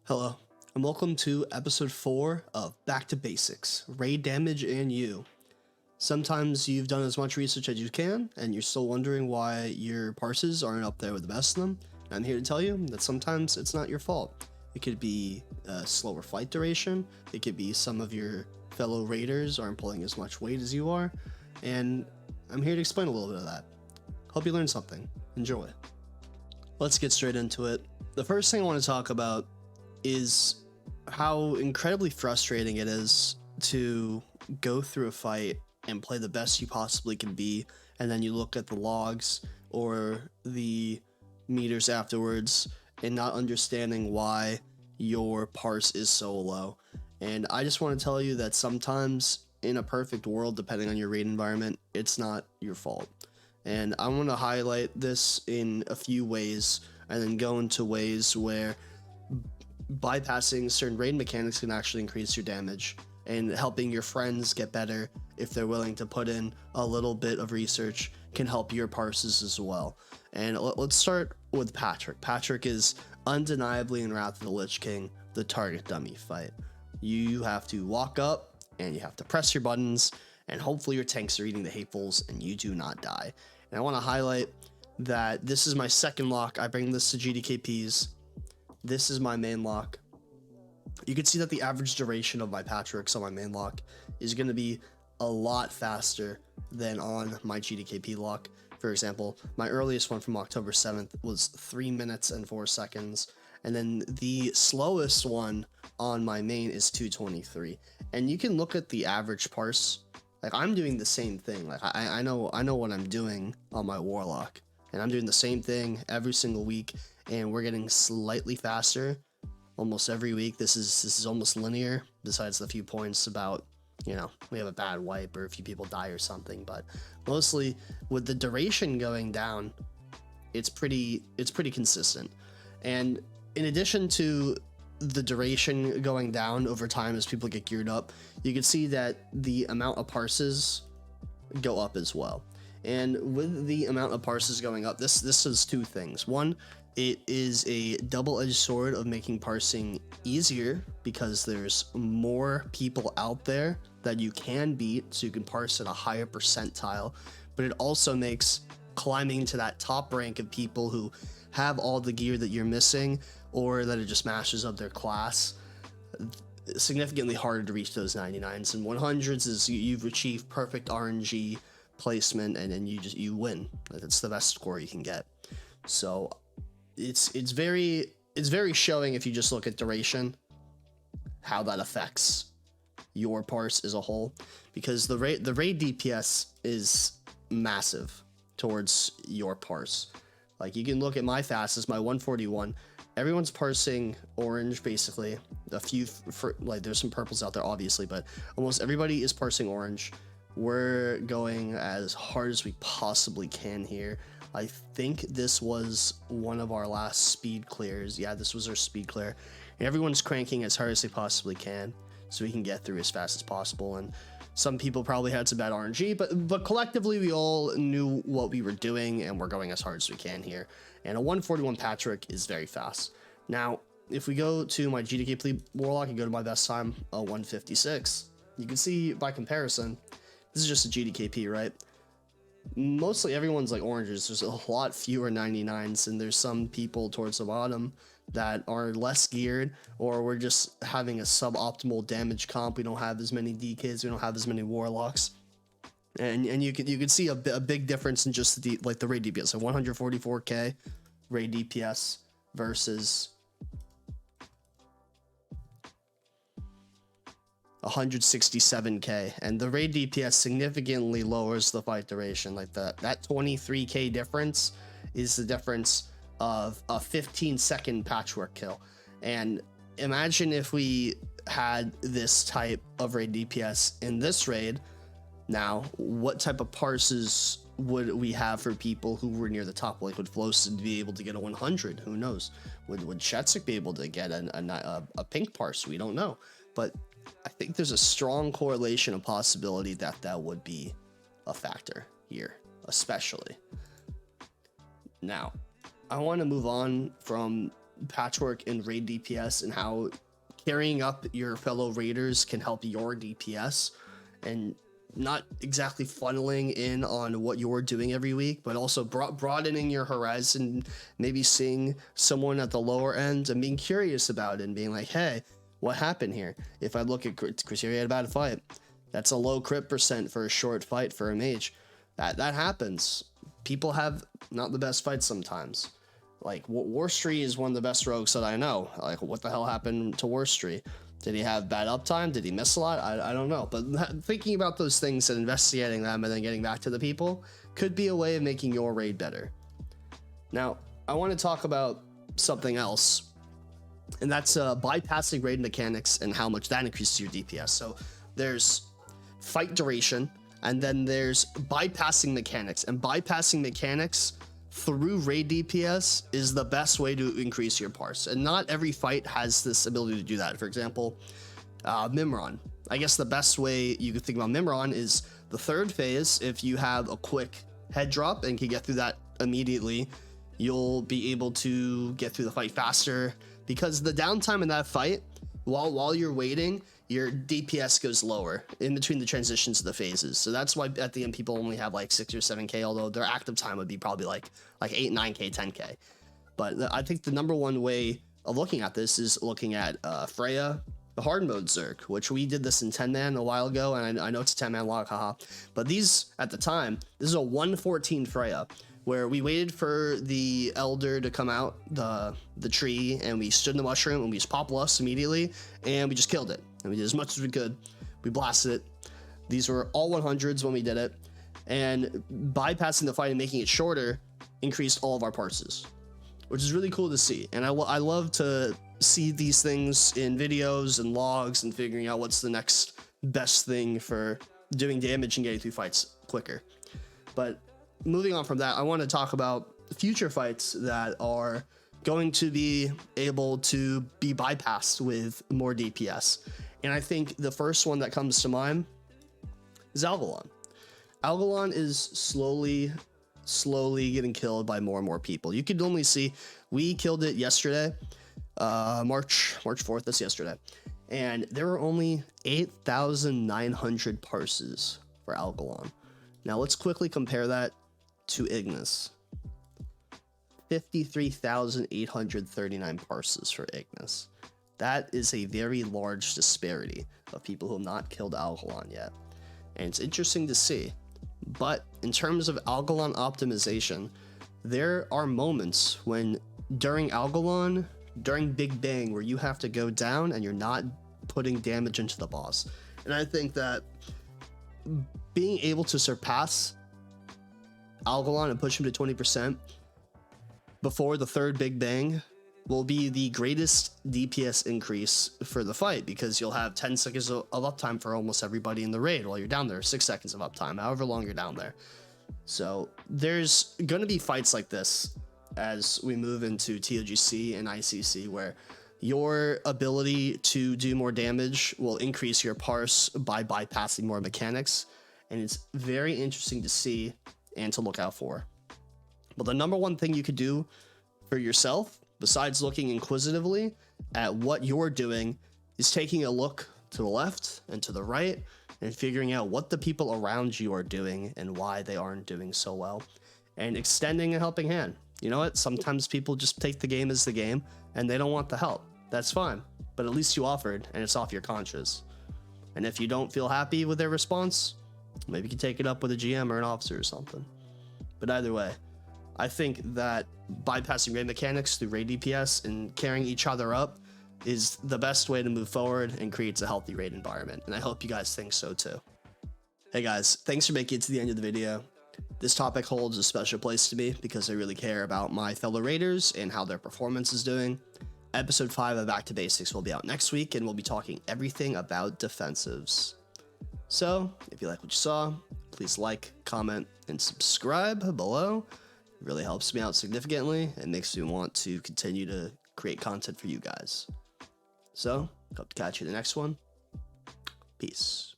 Hello, and welcome to episode 4 of Back to Basics, Raid Damage and You. Sometimes you've done as much research as you can, and you're still wondering why your parses aren't up there with the best of them. And I'm here to tell you that sometimes it's not your fault. It could be a slower fight duration, it could be some of your fellow raiders aren't pulling as much weight as you are, and I'm here to explain a little bit of that. Hope you learned something. Enjoy. Let's get straight into it. The first thing I want to talk about is how incredibly frustrating it is to go through a fight and play the best you possibly can be, and then you look at the logs or the meters afterwards and not understanding why your parse is so low. And I just want to tell you that sometimes in a perfect world, depending on your raid environment, it's not your fault. And I want to highlight this in a few ways and then go into ways where bypassing certain raid mechanics can actually increase your damage, and helping your friends get better if they're willing to put in a little bit of research can help your parses as well. And let's start with Patrick. Patrick is undeniably in Wrath of the Lich King the target dummy fight. You have to walk up and you have to press your buttons, and hopefully your tanks are eating the hatefuls and you do not die. And I want to highlight that this is my second lock. I bring this to GDKPs. This is my main lock. You can see that the average duration of my Patricks on my main lock is going to be a lot faster than on my GDKP lock. For example, my earliest one from October 7th was 3 minutes and 4 seconds. And then the slowest one on my main is 2:23. And you can look at the average parse. Like, I'm doing the same thing. Like, I know what I'm doing on my Warlock. And I'm doing the same thing every single week, and we're getting slightly faster almost every week. This is almost linear, besides the few points about, you know, we have a bad wipe or a few people die or something. But mostly with the duration going down, it's pretty consistent. And in addition to the duration going down over time as people get geared up, you can see that the amount of parses go up as well. And with the amount of parses going up, this does two things. One, it is a double-edged sword of making parsing easier because there's more people out there that you can beat, so you can parse at a higher percentile. But it also makes climbing to that top rank of people who have all the gear that you're missing, or that are just masters of their class, significantly harder to reach those 99s. And 100s is you've achieved perfect RNG placement, and then you win. That's the best score you can get. So it's very showing if you just look at duration, how that affects your parse as a whole, because the raid DPS is massive towards your parse. Like, you can look at my fastest, my 141. Everyone's parsing orange, basically. A few, like, there's some purples out there, obviously, but almost everybody is parsing orange. We're going as hard as we possibly can here. I think this was one of our last speed clears. Yeah, this was our speed clear. And everyone's cranking as hard as they possibly can so we can get through as fast as possible. And some people probably had some bad RNG, but collectively we all knew what we were doing, and we're going as hard as we can here. And a 141 Patrick is very fast. Now, if we go to my GDK Warlock and go to my best time, a 156, you can see by comparison, this is just a GDKP, right? Mostly everyone's like oranges. There's a lot fewer 99s, and there's some people towards the bottom that are less geared, or we're just having a suboptimal damage comp. We don't have as many DKs, we don't have as many Warlocks, and you can see a big difference in just the raid DPS. So 144k raid DPS versus 167k, and the raid DPS significantly lowers the fight duration. Like that 23k difference is the difference of a 15-second patchwork kill. And imagine if we had this type of raid DPS in this raid. Now, what type of parses would we have for people who were near the top? Like, would Flosin be able to get a 100? Who knows? Would Shetsik be able to get a pink parse? We don't know. But I think there's a strong correlation and possibility that would be a factor here, especially. Now, I want to move on from patchwork in raid DPS and how carrying up your fellow raiders can help your DPS, and not exactly funneling in on what you're doing every week, but also broadening your horizon, maybe seeing someone at the lower end and being curious about it and being like, hey, what happened here? If I look at Chris, you had a bad fight. That's a low crit percent for a short fight for a mage. That happens. People have not the best fights sometimes. Like, Warstreet is one of the best rogues that I know. Like, what the hell happened to Warstreet? Did he have bad uptime? Did he miss a lot? I don't know. But thinking about those things and investigating them and then getting back to the people could be a way of making your raid better. Now, I want to talk about something else, and that's bypassing raid mechanics and how much that increases your DPS. So there's fight duration, and then there's bypassing mechanics. And bypassing mechanics through raid DPS is the best way to increase your parse, and not every fight has this ability to do that. For example, Mimron. I guess the best way you could think about Mimron is the third phase. If you have a quick head drop and can get through that immediately, you'll be able to get through the fight faster, because the downtime in that fight, while you're waiting, your DPS goes lower in between the transitions of the phases. So that's why at the end people only have like 6 or 7k, although their active time would be probably like 8, 9k, 10k. But I think the number one way of looking at this is looking at Freya, the hard mode Zerg, which we did this in 10-man a while ago, and I know it's a 10-man log, haha. But these, at the time, this is a 114 Freya, where we waited for the elder to come out the tree, and we stood in the mushroom and we just popped lust immediately, and we just killed it. And we did as much as we could. We blasted it. These were all 100s when we did it, and bypassing the fight and making it shorter increased all of our parses, which is really cool to see. And I love to see these things in videos and logs and figuring out what's the next best thing for doing damage and getting through fights quicker. But moving on from that, I want to talk about future fights that are going to be able to be bypassed with more DPS. And I think the first one that comes to mind is Algalon. Algalon is slowly getting killed by more and more people. You could only see, we killed it yesterday, March 4th, that's yesterday. And there were only 8,900 parses for Algalon. Now let's quickly compare that to Ignis. 53,839 parses for Ignis. That is a very large disparity of people who have not killed Algalon yet. And it's interesting to see. But in terms of Algalon optimization, there are moments when during Algalon, during Big Bang, where you have to go down and you're not putting damage into the boss. And I think that being able to surpass Algalon and push him to 20% before the third Big Bang will be the greatest DPS increase for the fight, because you'll have 10 seconds of uptime for almost everybody in the raid while you're down there, 6 seconds of uptime, however long you're down there. So there's going to be fights like this as we move into TOGC and ICC, where your ability to do more damage will increase your parse by bypassing more mechanics, and it's very interesting to see and to look out for. But the number one thing you could do for yourself, besides looking inquisitively at what you're doing, is taking a look to the left and to the right and figuring out what the people around you are doing and why they aren't doing so well, and extending a helping hand. You know what? Sometimes people just take the game as the game and they don't want the help. That's fine, but at least you offered and it's off your conscience. And if you don't feel happy with their response, maybe you can take it up with a GM or an officer or something. But either way, I think that bypassing raid mechanics through raid DPS and carrying each other up is the best way to move forward and creates a healthy raid environment. And I hope you guys think so too. Hey guys, thanks for making it to the end of the video. This topic holds a special place to me because I really care about my fellow raiders and how their performance is doing. Episode 5 of Back to Basics will be out next week, and we'll be talking everything about defensives. So, if you like what you saw, please like, comment, and subscribe below. It really helps me out significantly and makes me want to continue to create content for you guys. So, hope to catch you in the next one. Peace.